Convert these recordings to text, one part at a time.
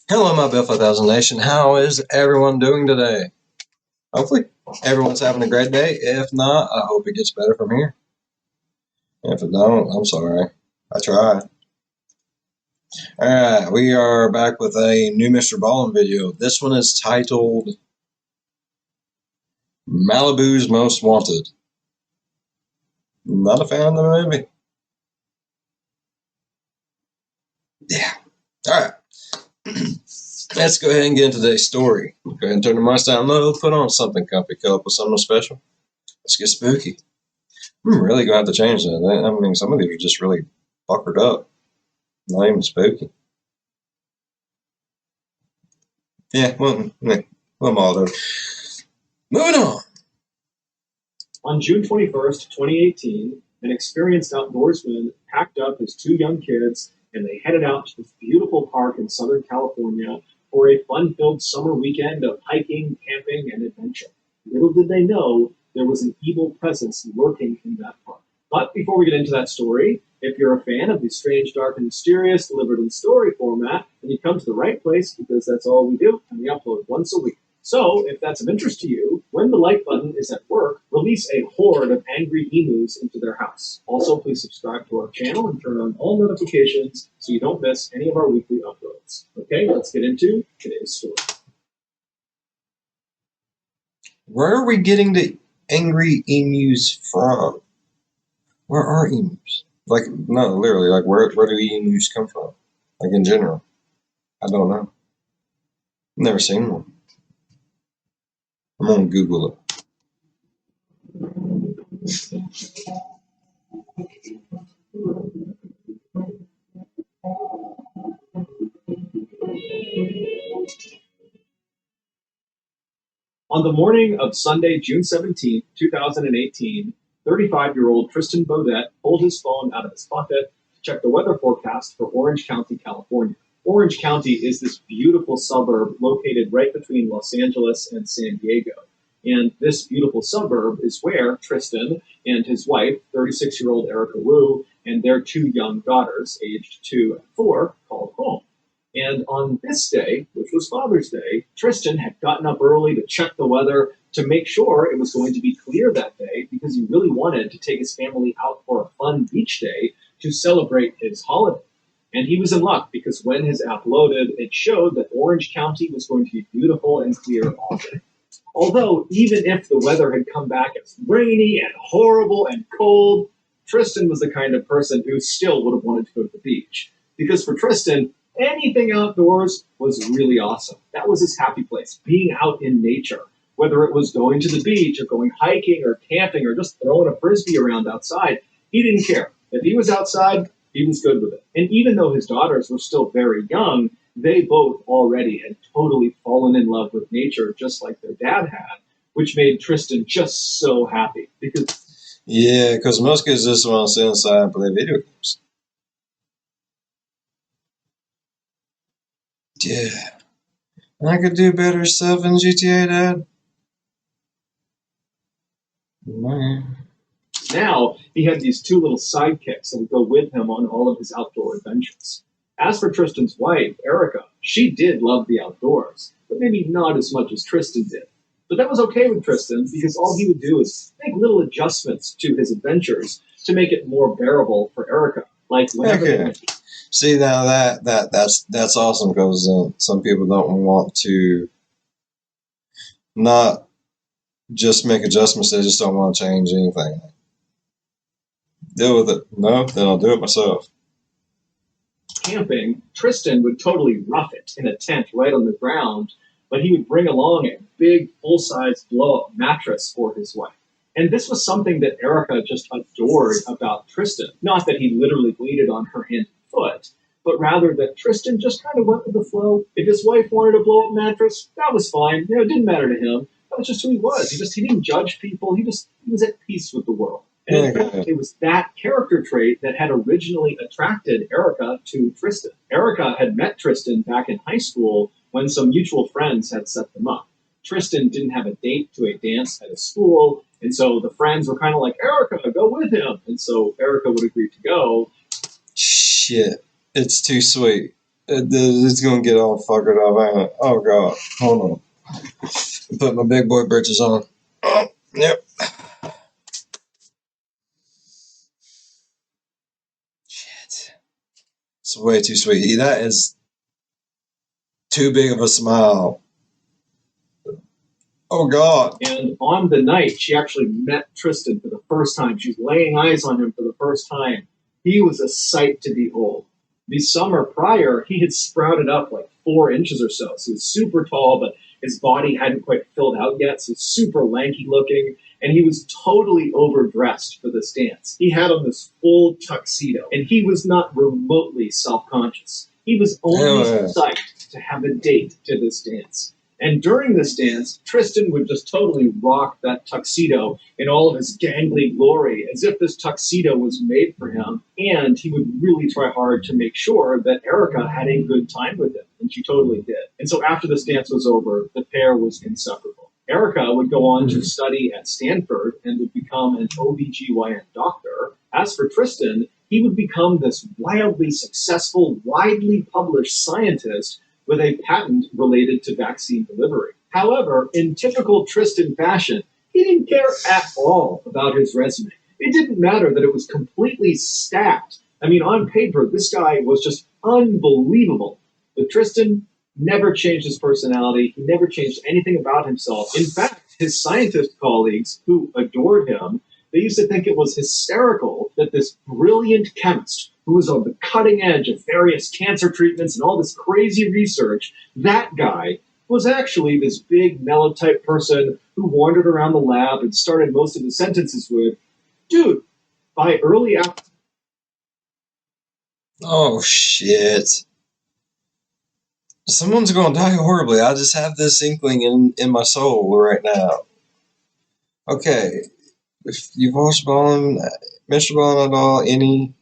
Hello, my Bill 5000 Nation. How is everyone doing today? Hopefully, everyone's having a great day. If not, I hope it gets better from here. If it don't, I'm sorry. I tried. All right, we are back with a new Mr. Ballin video. This one is titled Malibu's Most Wanted. Not a fan of the movie. Yeah. All right. Let's go ahead and get into today's story. Go ahead and turn the mics down low. Put on something comfy. Cuddle up with something special. Let's get spooky. I'm really going to have to change that. I mean, some of these are just really fuckered up. Not even spooky. Yeah, well, I'm all over. Moving on. On June 21st, 2018, an experienced outdoorsman packed up his two young kids and they headed out to this beautiful park in Southern California for a fun-filled summer weekend of hiking, camping, and adventure. Little did they know there was an evil presence lurking in that park. But before we get into that story, if you're a fan of the strange, dark, and mysterious delivered in story format, then you come to the right place because that's all we do, and we upload once a week. So, if that's of interest to you, when the like button is at work, release a horde of angry emus into their house. Also, please subscribe to our channel and turn on all notifications so you don't miss any of our weekly uploads. Okay, let's get into today's story. Where are we getting the angry emus from? Where are emus? Like, no, literally, like, where do emus come from? Like, in general. I don't know. Never seen one. I'm gonna Google it. On the morning of Sunday, June 17th, 2018, 35-year-old Tristan Baudet pulled his phone out of his pocket to check the weather forecast for Orange County, California. Orange County is this beautiful suburb located right between Los Angeles and San Diego. And this beautiful suburb is where Tristan and his wife, 36-year-old Erica Wu, and their two young daughters, aged 2 and 4, called home. And on this day, which was Father's Day, Tristan had gotten up early to check the weather to make sure it was going to be clear that day because he really wanted to take his family out for a fun beach day to celebrate his holiday. And he was in luck because when his app loaded, it showed that Orange County was going to be beautiful and clear all day. Although, even if the weather had come back as rainy and horrible and cold, Tristan was the kind of person who still would have wanted to go to the beach. Because for Tristan, anything outdoors was really awesome. That was his happy place, being out in nature. Whether it was going to the beach or going hiking or camping or just throwing a frisbee around outside, he didn't care. If he was outside, he was good with it. And even though his daughters were still very young, they both already had totally fallen in love with nature, just like their dad had, which made Tristan just so happy. Yeah, because most kids just want to sit inside and play video games. Yeah. I could do better stuff in GTA, Dad. Man. Now, he had these two little sidekicks that would go with him on all of his outdoor adventures. As for Tristan's wife, Erica, she did love the outdoors, but maybe not as much as Tristan did. But that was okay with Tristan because all he would do is make little adjustments to his adventures to make it more bearable for Erica. Like whenever Okay. See, now that's awesome because some people don't want to not just make adjustments; they just don't want to change anything. Deal with it. No, then I'll do it myself. Camping, Tristan would totally rough it in a tent right on the ground, but he would bring along a big, full-size blow-up mattress for his wife. And this was something that Erica just adored about Tristan. Not that he literally waited on her hand and foot, but rather that Tristan just kind of went with the flow. If his wife wanted a blow-up mattress, that was fine. It didn't matter to him. That was just who he was. He didn't judge people. He was at peace with the world. And in fact, it was that character trait that had originally attracted Erica to Tristan. Erica had met Tristan back in high school when some mutual friends had set them up. Tristan didn't have a date to a dance at a school, and so the friends were kind of like, Erica, go with him. And so Erica would agree to go. Shit, it's too sweet. It's gonna get all fuckered up, ain't it? Oh god, hold on. Put my big boy britches on. Oh, yep. Shit. It's way too sweet. That is too big of a smile. Oh god. And on the night she actually met Tristan for the first time, she's laying eyes on him for the first time. He was a sight to behold. The summer prior, he had sprouted up like 4 inches or so. So he was super tall, but his body hadn't quite filled out yet. So super lanky looking. And he was totally overdressed for this dance. He had on this full tuxedo, and he was not remotely self conscious. He was only psyched to have a date to this dance. And during this dance, Tristan would just totally rock that tuxedo in all of his gangly glory, as if this tuxedo was made for him. And he would really try hard to make sure that Erica had a good time with him. And she totally did. And so after this dance was over, the pair was inseparable. Erica would go on to study at Stanford and would become an OBGYN doctor. As for Tristan, he would become this wildly successful, widely published scientist with a patent related to vaccine delivery. However, in typical Tristan fashion, he didn't care at all about his resume. It didn't matter that it was completely stacked. I mean, on paper, this guy was just unbelievable. But Tristan never changed his personality. He never changed anything about himself. In fact, his scientist colleagues, who adored him, they used to think it was hysterical that this brilliant chemist who was on the cutting edge of various cancer treatments and all this crazy research, that guy was actually this big mellow type person who wandered around the lab and started most of his sentences with, dude, by early after. Oh shit. Someone's gonna die horribly. I just have this inkling in my soul right now. Okay. If you've watched Ballin, Mr. Ballin at all, any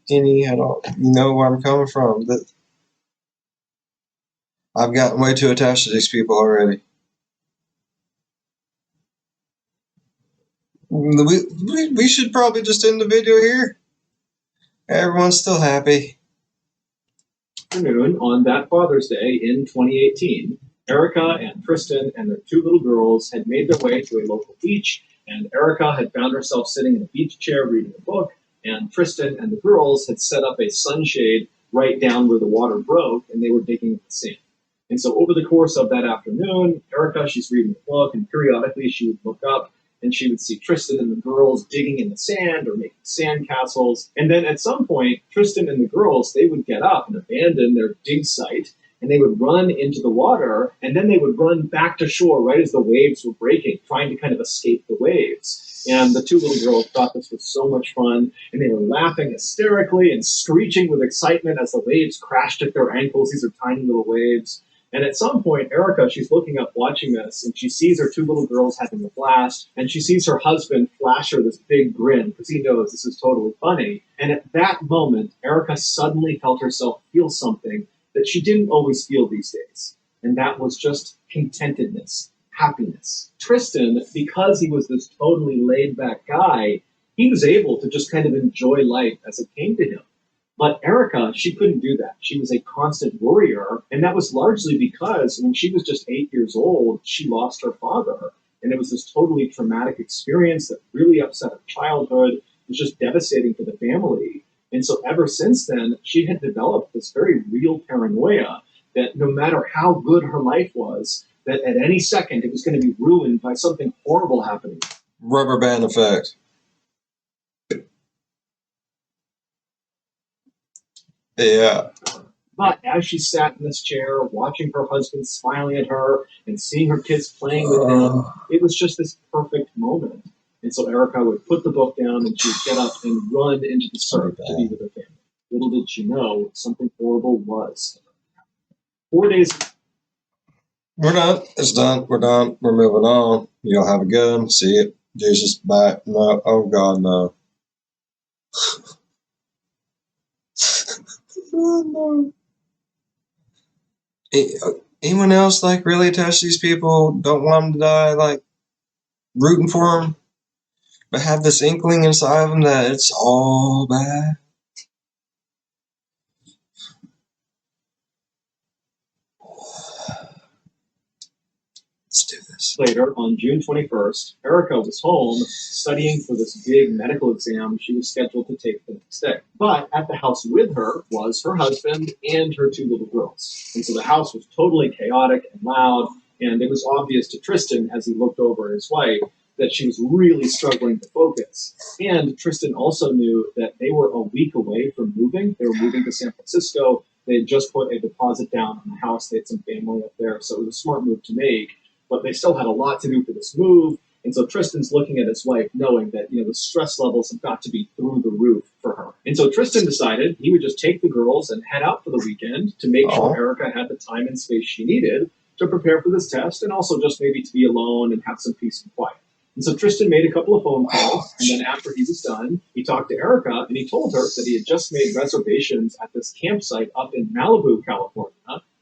at all, you know where I'm coming from. That I've gotten way too attached to these people already. We should probably just end the video here. Everyone's still happy. Afternoon on that Father's Day in 2018, Erica and Tristan and their 2 little girls had made their way to a local beach, and Erica had found herself sitting in a beach chair reading a book, and Tristan and the girls had set up a sunshade right down where the water broke, and they were digging in the sand. And so over the course of that afternoon, Erica, she's reading the book, and periodically she would look up and she would see Tristan and the girls digging in the sand or making sand castles. And then at some point, Tristan and the girls, they would get up and abandon their dig site, and they would run into the water, and then they would run back to shore right as the waves were breaking, trying to kind of escape the waves. And the 2 little girls thought this was so much fun, and they were laughing hysterically and screeching with excitement as the waves crashed at their ankles. These are tiny little waves. And at some point, Erica, she's looking up watching this, and she sees her 2 little girls having a blast, and she sees her husband flash her this big grin because he knows this is totally funny. And at that moment, Erica suddenly felt herself feel something that she didn't always feel these days. And that was just contentedness, happiness. Tristan, because he was this totally laid back guy, he was able to just kind of enjoy life as it came to him. But Erica, she couldn't do that. She was a constant worrier, and that was largely because when she was just 8 years old, she lost her father. And it was this totally traumatic experience that really upset her childhood. It was just devastating for the family. And so ever since then, she had developed this very real paranoia that no matter how good her life was, that at any second it was going to be ruined by something horrible happening. Rubber band effect. Yeah. But as she sat in this chair, watching her husband smiling at her and seeing her kids playing with him, it was just this perfect moment. And so Erica would put the book down and she would get up and run into the surf to be with her family. Little did she know something horrible was. 4 days. We're done. It's done. We're done. We're moving on. Y'all have a good one. See you. Jesus. Bye. No. Oh, God, no. Oh, no. Anyone else like really attached to these people? Don't want them to die? Like rooting for them, but have this inkling inside of them that it's all bad. Let's do this. Later, on June 21st, Erica was home studying for this big medical exam she was scheduled to take the next day. But at the house with her was her husband and her two little girls. And so the house was totally chaotic and loud, and it was obvious to Tristan as he looked over at his wife that she was really struggling to focus. And Tristan also knew that they were a week away from moving. They were moving to San Francisco. They had just put a deposit down on the house. They had some family up there, so it was a smart move to make. But they still had a lot to do for this move. And so Tristan's looking at his wife, knowing that the stress levels have got to be through the roof for her. And so Tristan decided he would just take the girls and head out for the weekend to make sure Erica had the time and space she needed to prepare for this test, and also just maybe to be alone and have some peace and quiet. And so Tristan made a couple of phone calls, and then after he was done, he talked to Erica, and he told her that he had just made reservations at this campsite up in Malibu, California.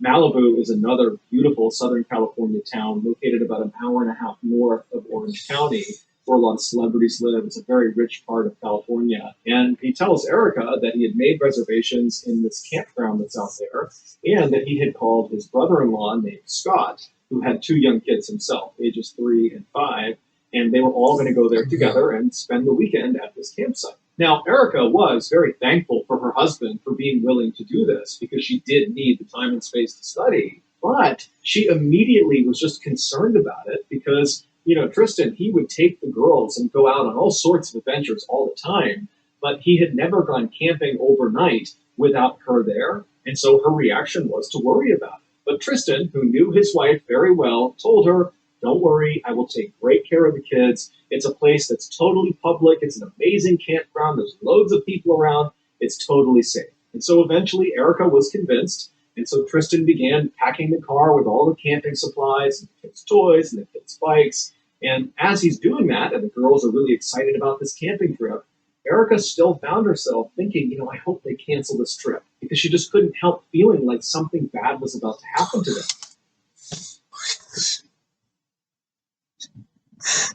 Malibu is another beautiful Southern California town located about an hour and a half north of Orange County, where a lot of celebrities live. It's a very rich part of California. And he tells Erica that he had made reservations in this campground that's out there, and that he had called his brother-in-law named Scott, who had two young kids himself, ages 3 and 5, and they were all going to go there together and spend the weekend at this campsite. Now, Erica was very thankful for her husband for being willing to do this because she did need the time and space to study, but she immediately was just concerned about it because, Tristan, he would take the girls and go out on all sorts of adventures all the time, but he had never gone camping overnight without her there, and so her reaction was to worry about it. But Tristan, who knew his wife very well, told her, "Don't worry, I will take great care of the kids. It's a place that's totally public. It's an amazing campground. There's loads of people around. It's totally safe." And so eventually Erica was convinced. And so Tristan began packing the car with all the camping supplies and the kids' toys and the kids' bikes. And as he's doing that, and the girls are really excited about this camping trip, Erica still found herself thinking, I hope they cancel this trip, because she just couldn't help feeling like something bad was about to happen to them.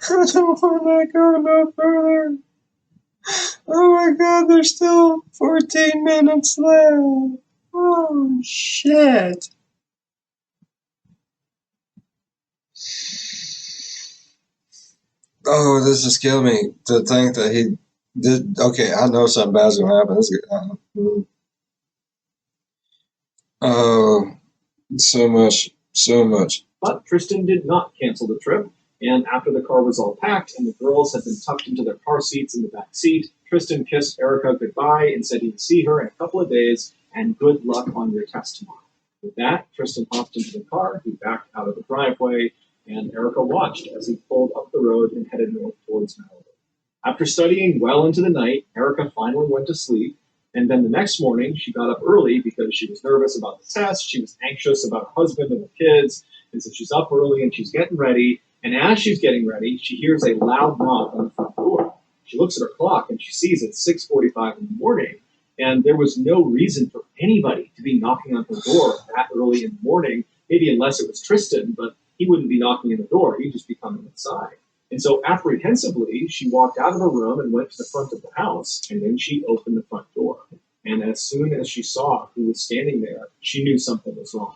I don't want to go no further. Oh my god, there's still 14 minutes left. Oh shit. Oh, this just killed me to think that he did. Okay, I know something bad's gonna happen. Oh, so much. But Tristan did not cancel the trip. And after the car was all packed and the girls had been tucked into their car seats in the back seat, Tristan kissed Erica goodbye and said he'd see her in a couple of days and good luck on your test tomorrow. With that, Tristan hopped into the car, he backed out of the driveway, and Erica watched as he pulled up the road and headed north towards Malibu. After studying well into the night, Erica finally went to sleep, and then the next morning she got up early because she was nervous about the test, she was anxious about her husband and the kids, and so she's up early and she's getting ready. And as she's getting ready, she hears a loud knock on the front door. She looks at her clock and she sees it's 6:45 in the morning. And there was no reason for anybody to be knocking on her door that early in the morning, maybe unless it was Tristan, but he wouldn't be knocking on the door. He'd just be coming inside. And so apprehensively, she walked out of her room and went to the front of the house. And then she opened the front door. And as soon as she saw who was standing there, she knew something was wrong.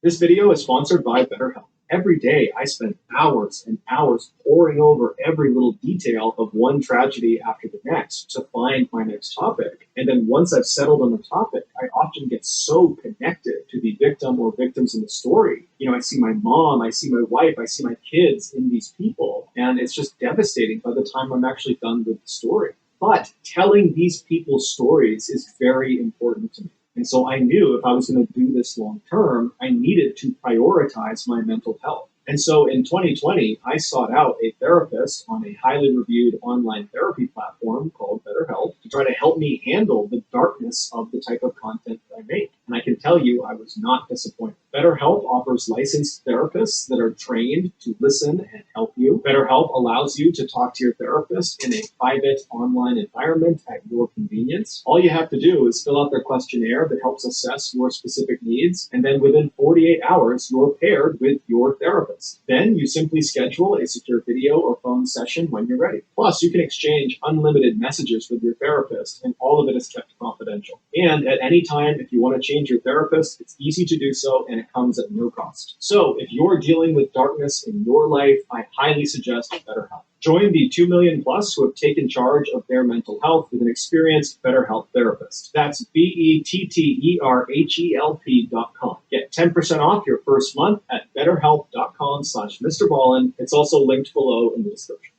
This video is sponsored by BetterHelp. Every day, I spend hours and hours poring over every little detail of one tragedy after the next to find my next topic. And then once I've settled on the topic, I often get so connected to the victim or victims in the story. I see my mom, I see my wife, I see my kids in these people. And it's just devastating by the time I'm actually done with the story. But telling these people's stories is very important to me. And so I knew if I was going to do this long term, I needed to prioritize my mental health. And so in 2020, I sought out a therapist on a highly reviewed online therapy platform called BetterHelp to try to help me handle the darkness of the type of content that I make. And I can tell you I was not disappointed. BetterHelp offers licensed therapists that are trained to listen and help you. BetterHelp allows you to talk to your therapist in a private online environment at your convenience. All you have to do is fill out their questionnaire that helps assess your specific needs, and then within 48 hours, you're paired with your therapist. Then you simply schedule a secure video or phone session when you're ready. Plus, you can exchange unlimited messages with your therapist, and all of it is kept confidential. And at any time, if you want to change your therapist, it's easy to do so, and it comes at no cost. So if you're dealing with darkness in your life, I highly suggest BetterHelp. Join the 2 million plus who have taken charge of their mental health with an experienced BetterHelp therapist. That's BetterHelp.com. Get 10% off your first month at betterhelp.com/MrBallen. It's also linked below in the description.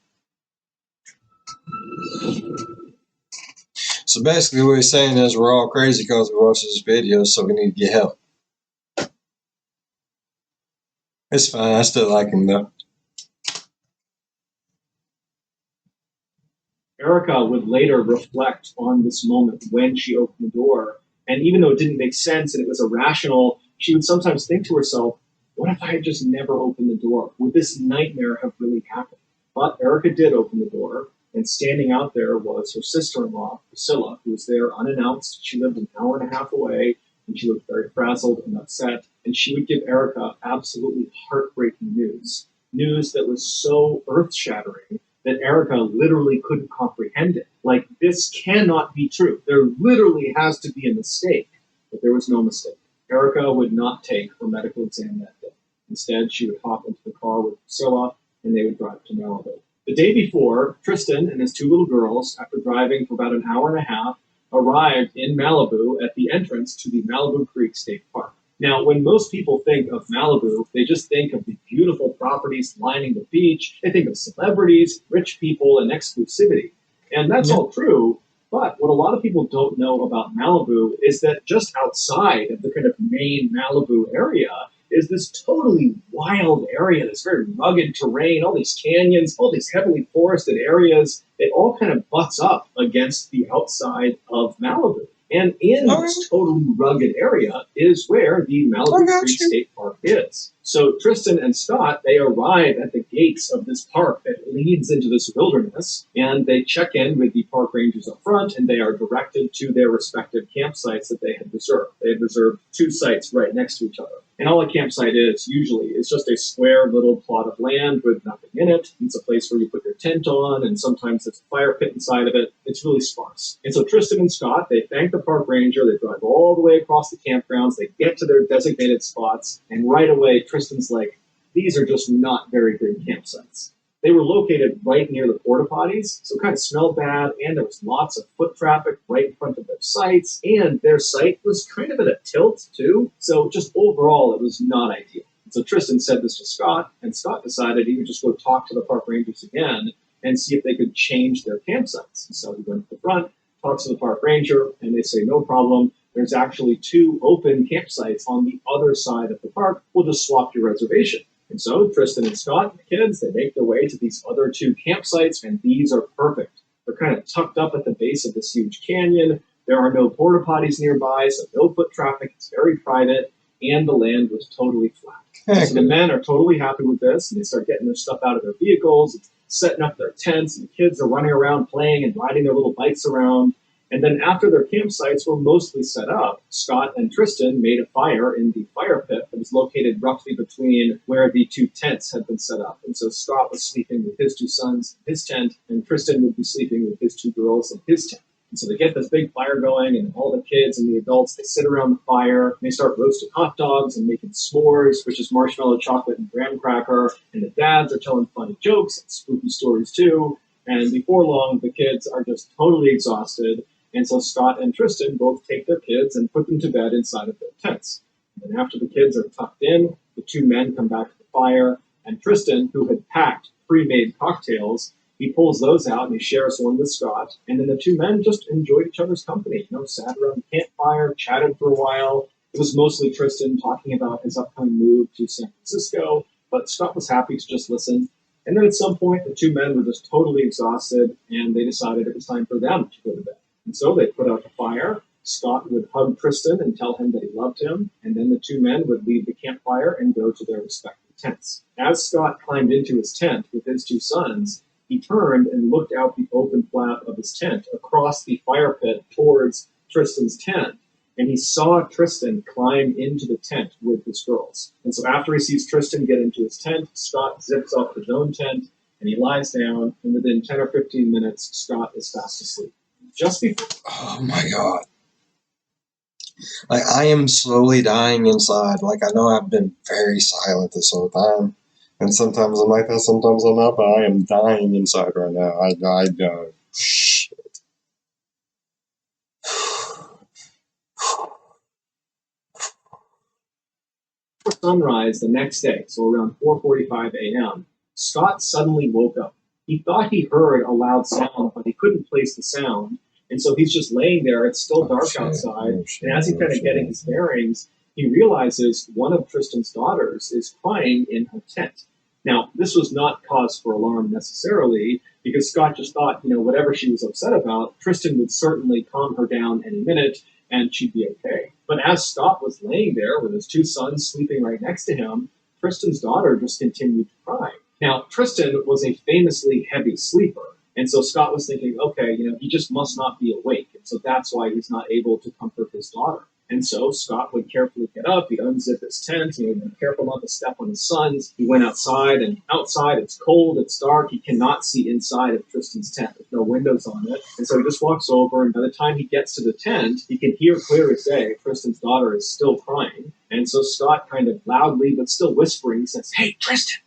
So basically what he's saying is we're all crazy because we watch this video, so we need to get help. It's fine. I still like him though. Erica would later reflect on this moment when she opened the door. And even though it didn't make sense and it was irrational, she would sometimes think to herself, what if I had just never opened the door? Would this nightmare have really happened? But Erica did open the door, and standing out there was her sister-in-law, Priscilla, who was there unannounced. She lived an hour and a half away, and she looked very frazzled and upset. And she would give Erica absolutely heartbreaking news that was so earth-shattering that Erica literally couldn't comprehend it. Like, this cannot be true. There literally has to be a mistake. But there was no mistake. Erica would not take her medical exam that day. Instead, she would hop into the car with Priscilla, and they would drive to Malibu. The day before, Tristan and his two little girls, after driving for about an hour and a half, arrived in Malibu at the entrance to the Malibu Creek State Park. Now, when most people think of Malibu, they just think of the beautiful properties lining the beach. They think of celebrities, rich people, and exclusivity. And that's all true. But what a lot of people don't know about Malibu is that just outside of the kind of main Malibu area is this totally wild area, this very rugged terrain, all these canyons, all these heavily forested areas. It all kind of butts up against the outside of Malibu. And in this totally rugged area is where the Malibu Creek State Park is. So Tristan and Scott, they arrive at the gates of this park that leads into this wilderness, and they check in with the park rangers up front, and they are directed to their respective campsites that they had reserved. They had reserved 2 sites right next to each other. And all a campsite is, usually, is just a square little plot of land with nothing in it. It's a place where you put your tent on, and sometimes there's a fire pit inside of it. It's really sparse. And so Tristan and Scott, they thank the park ranger, they drive all the way across the campgrounds, they get to their designated spots, and right away, Tristan's like, these are just not very good campsites. They were located right near the porta potties, so it kind of smelled bad, and there was lots of foot traffic right in front of their sites, and their site was kind of at a tilt too, so just overall it was not ideal. So Tristan said this to Scott, and Scott decided he would just go talk to the park rangers again and see if they could change their campsites. So he went to the front, talks to the park ranger, and they say, no problem. There's actually 2 open campsites on the other side of the park. We'll just swap your reservation. And so Tristan and Scott and the kids, they make their way to these other 2 campsites, and these are perfect. They're kind of tucked up at the base of this huge canyon. There are no porta potties nearby, so no foot traffic. It's very private, and the land was totally flat. So the men are totally happy with this, and they start getting their stuff out of their vehicles, setting up their tents, and the kids are running around playing and riding their little bikes around. And then after their campsites were mostly set up, Scott and Tristan made a fire in the fire pit that was located roughly between where the 2 tents had been set up. And so Scott was sleeping with his 2 sons in his tent, and Tristan would be sleeping with his 2 girls in his tent. And so they get this big fire going, and all the kids and the adults, they sit around the fire, and they start roasting hot dogs and making s'mores, which is marshmallow, chocolate, and graham cracker. And the dads are telling funny jokes and spooky stories too. And before long, the kids are just totally exhausted. And so Scott and Tristan both take their kids and put them to bed inside of their tents. And then after the kids are tucked in, the 2 men come back to the fire, and Tristan, who had packed pre-made cocktails, he pulls those out and he shares one with Scott. And then the 2 men just enjoyed each other's company, sat around the campfire, chatted for a while. It was mostly Tristan talking about his upcoming move to San Francisco, but Scott was happy to just listen. And then at some point, the 2 men were just totally exhausted, and they decided it was time for them to go to bed. And so they put out the fire, Scott would hug Tristan and tell him that he loved him, and then the two men would leave the campfire and go to their respective tents. As Scott climbed into his tent with his two sons, he turned and looked out the open flap of his tent across the fire pit towards Tristan's tent, and he saw Tristan climb into the tent with his girls. And so after he sees Tristan get into his tent, Scott zips off his own tent, and he lies down, and within 10 or 15 minutes, Scott is fast asleep. Just before... Oh my God. Like, I am slowly dying inside. Like, I know I've been very silent this whole time. And sometimes I'm like that, sometimes I'm not, but I am dying inside right now. Shit. Sunrise the next day, so around 4:45 a.m., Scott suddenly woke up. He thought he heard a loud sound, but he couldn't place the sound. And so he's just laying there. It's still dark outside. And as he's kind of getting his bearings, he realizes one of Tristan's daughters is crying in her tent. Now, this was not cause for alarm necessarily, because Scott just thought, whatever she was upset about, Tristan would certainly calm her down any minute, and she'd be okay. But as Scott was laying there with his two sons sleeping right next to him, Tristan's daughter just continued to cry. Now, Tristan was a famously heavy sleeper, and so Scott was thinking, okay, he just must not be awake, and so that's why he's not able to comfort his daughter. And so Scott would carefully get up, he'd unzip his tent, he'd be careful not to step on his sons. He went outside, and outside it's cold, it's dark, he cannot see inside of Tristan's tent. There's no windows on it. And so he just walks over, and by the time he gets to the tent, he can hear clear as day Tristan's daughter is still crying. And so Scott kind of loudly, but still whispering, says, "Hey, Tristan,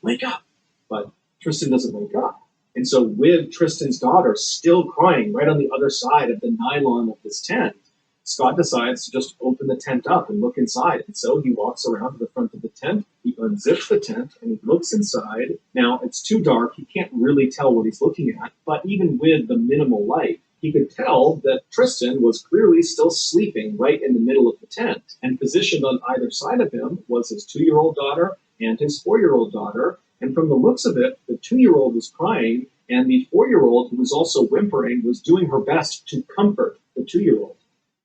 wake up." But Tristan doesn't wake up. And so with Tristan's daughter still crying right on the other side of the nylon of his tent, Scott decides to just open the tent up and look inside. And so he walks around to the front of the tent, he unzips the tent, and he looks inside. Now, it's too dark, he can't really tell what he's looking at, but even with the minimal light, he could tell that Tristan was clearly still sleeping right in the middle of the tent. And positioned on either side of him was his 2-year-old daughter and his 4-year-old daughter. And from the looks of it, the 2-year-old was crying, and the 4-year-old, who was also whimpering, was doing her best to comfort the 2-year-old.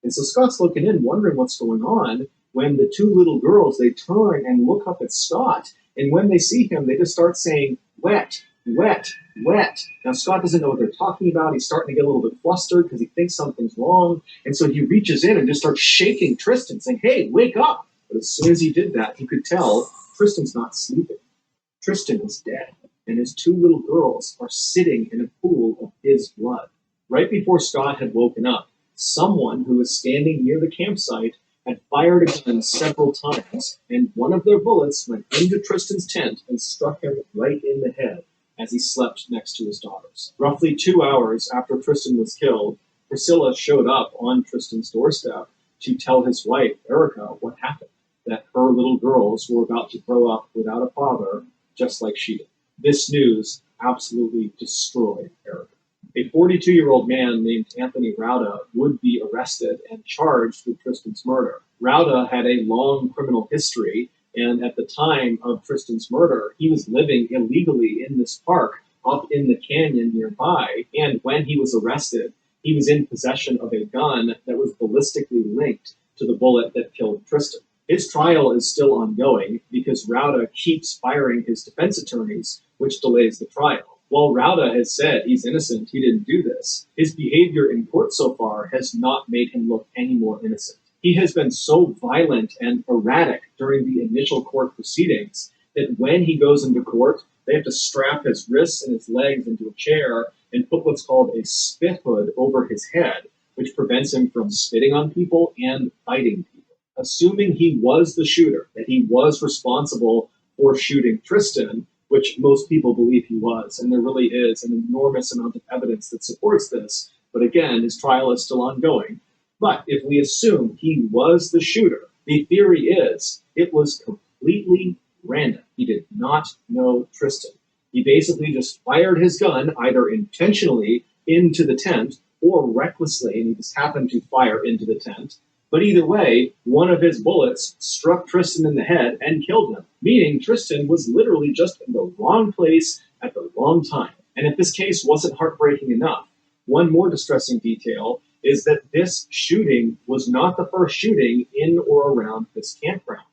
And so Scott's looking in, wondering what's going on, when the two little girls, they turn and look up at Scott. And when they see him, they just start saying, "Wet, wet, wet." Now, Scott doesn't know what they're talking about. He's starting to get a little bit flustered because he thinks something's wrong. And so he reaches in and just starts shaking Tristan, saying, "Hey, wake up." But as soon as he did that, he could tell Tristan's not sleeping. Tristan is dead, and his two little girls are sitting in a pool of his blood. Right before Scott had woken up, someone who was standing near the campsite had fired a gun several times, and one of their bullets went into Tristan's tent and struck him right in the head as he slept next to his daughters. Roughly 2 hours after Tristan was killed, Priscilla showed up on Tristan's doorstep to tell his wife, Erica, what happened, that her little girls were about to grow up without a father, just like she did. This news absolutely destroyed Erica. A 42-year-old man named Anthony Rauda would be arrested and charged with Tristan's murder. Rauda had a long criminal history, and at the time of Tristan's murder, he was living illegally in this park up in the canyon nearby, and when he was arrested, he was in possession of a gun that was ballistically linked to the bullet that killed Tristan. His trial is still ongoing because Rauda keeps firing his defense attorneys, which delays the trial. While Rauda has said he's innocent, he didn't do this, his behavior in court so far has not made him look any more innocent. He has been so violent and erratic during the initial court proceedings that when he goes into court, they have to strap his wrists and his legs into a chair and put what's called a spit hood over his head, which prevents him from spitting on people and biting people. Assuming he was the shooter, that he was responsible for shooting Tristan, which most people believe he was, and there really is an enormous amount of evidence that supports this. But again, his trial is still ongoing. But if we assume he was the shooter, the theory is it was completely random. He did not know Tristan. He basically just fired his gun either intentionally into the tent or recklessly, and he just happened to fire into the tent. But either way, one of his bullets struck Tristan in the head and killed him, meaning Tristan was literally just in the wrong place at the wrong time. And if this case wasn't heartbreaking enough, one more distressing detail is that this shooting was not the first shooting in or around this campground.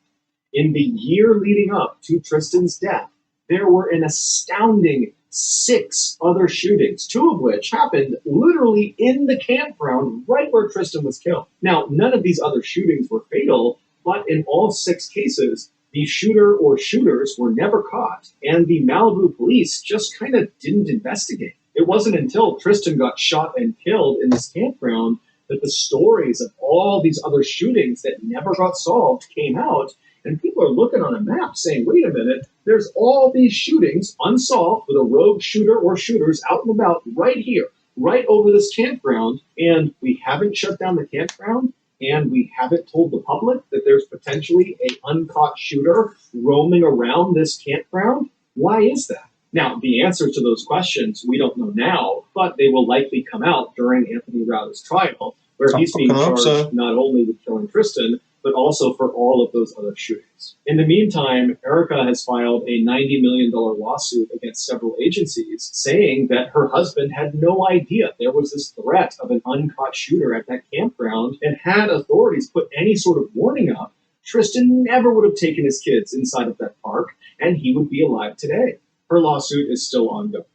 In the year leading up to Tristan's death, there were an astounding 6 other shootings, 2 of which happened literally in the campground right where Tristan was killed. Now, none of these other shootings were fatal, but in all 6 cases, the shooter or shooters were never caught, and the Malibu police just kind of didn't investigate. It wasn't until Tristan got shot and killed in this campground that the stories of all these other shootings that never got solved came out, and people are looking on a map saying, wait a minute, there's all these shootings unsolved with a rogue shooter or shooters out and about right here, right over this campground, and we haven't shut down the campground, and we haven't told the public that there's potentially an uncaught shooter roaming around this campground? Why is that? Now, the answer to those questions we don't know now, but they will likely come out during Anthony Rauda's trial, where he's being charged not only with killing Tristan, but also for all of those other shootings. In the meantime, Erica has filed a $90 million lawsuit against several agencies, saying that her husband had no idea there was this threat of an uncaught shooter at that campground, and had authorities put any sort of warning up, Tristan never would have taken his kids inside of that park, and he would be alive today. Her lawsuit is still ongoing.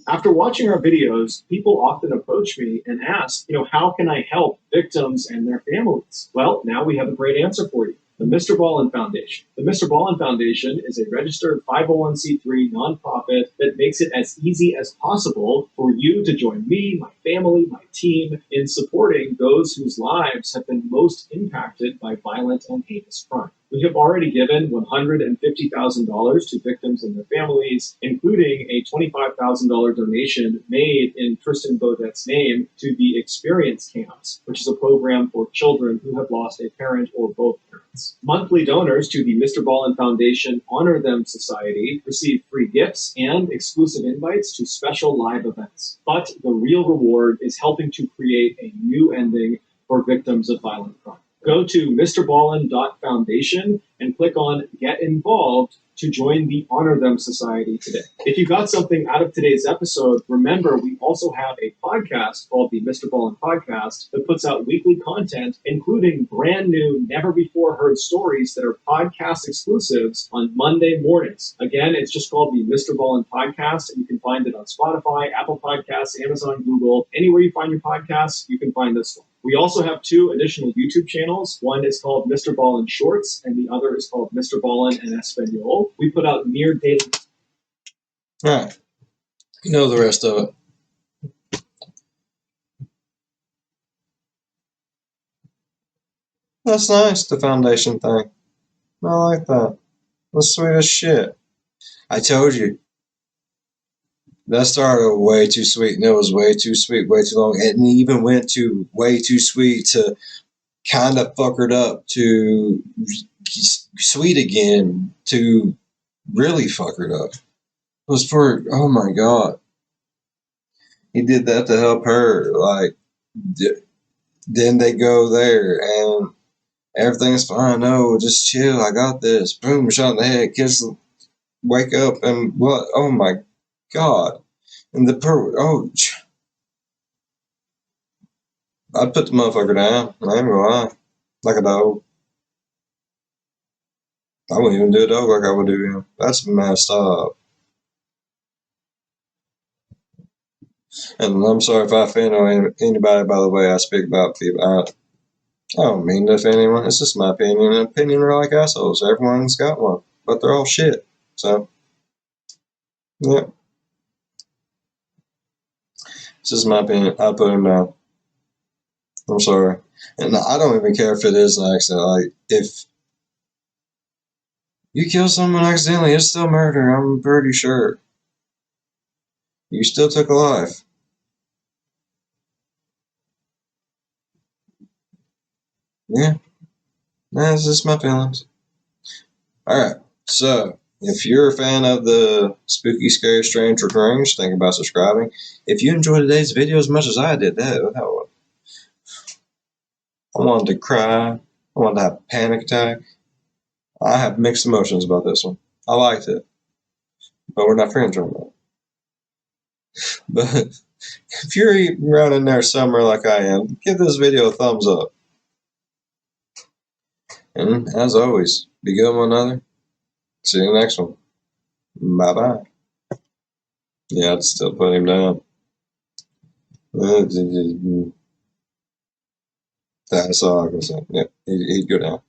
After watching our videos, people often approach me and ask, how can I help victims and their families? Well, now we have a great answer for you. The Mr. Ballen Foundation. The Mr. Ballen Foundation is a registered 501c3 nonprofit that makes it as easy as possible for you to join me, my family, my team in supporting those whose lives have been most impacted by violent and heinous crime. We have already given $150,000 to victims and their families, including a $25,000 donation made in Tristan Beaudet's name to the Experience Camps, which is a program for children who have lost a parent or both parents. Monthly donors to the Mr. Ballen Foundation Honor Them Society receive free gifts and exclusive invites to special live events. But the real reward is helping to create a new ending for victims of violent crime. Go to mrballen.foundation and click on Get Involved to join the Honor Them Society today. If you got something out of today's episode, remember we also have a podcast called the Mr. Ballen Podcast that puts out weekly content, including brand new, never before heard stories that are podcast exclusives on Monday mornings. Again, it's just called the Mr. Ballen Podcast, and you can find it on Spotify, Apple Podcasts, Amazon, Google. Anywhere you find your podcasts, you can find this one. We also have 2 additional YouTube channels. One is called Mr. Ballen Shorts, and the other is called Mr. Ballen en Espanol. We put out near daily. All right. You know the rest of it. That's nice, the foundation thing. I like that. That's sweet as shit. I told you. That started way too sweet, and it was way too sweet, way too long. And it even went to way too sweet to kind of fuck her up to sweet again to really fuck her up. It was for, oh my God. He did that to help her. Like, then they go there and everything's fine. No, just chill. I got this. Boom, shot in the head. Kids wake up and what? Oh my God. And the I'd put the motherfucker down. I ain't gonna lie. Like a dog. I wouldn't even do a dog like I would do him. That's messed up. And I'm sorry if I offend anybody by the way I speak about people. I don't mean to offend anyone. It's just my opinion. And opinions are like assholes. Everyone's got one. But they're all shit. So, yeah. This is my opinion. I put him down. I'm sorry. And I don't even care if it is an accident. Like, if you kill someone accidentally, it's still murder. I'm pretty sure. You still took a life. Yeah. That's just my feelings. Alright. So, if you're a fan of the spooky, scary, strange, or strange, think about subscribing. If you enjoyed today's video as much as I did, I wanted to cry. I wanted to have a panic attack. I have mixed emotions about this one. I liked it. But we're not friends right now. But if you're eating around in there somewhere like I am, give this video a thumbs up. And as always, be good one another. See you in the next one. Bye bye. Yeah, I'd still put him down. That's all I can say. Yeah, he'd go down.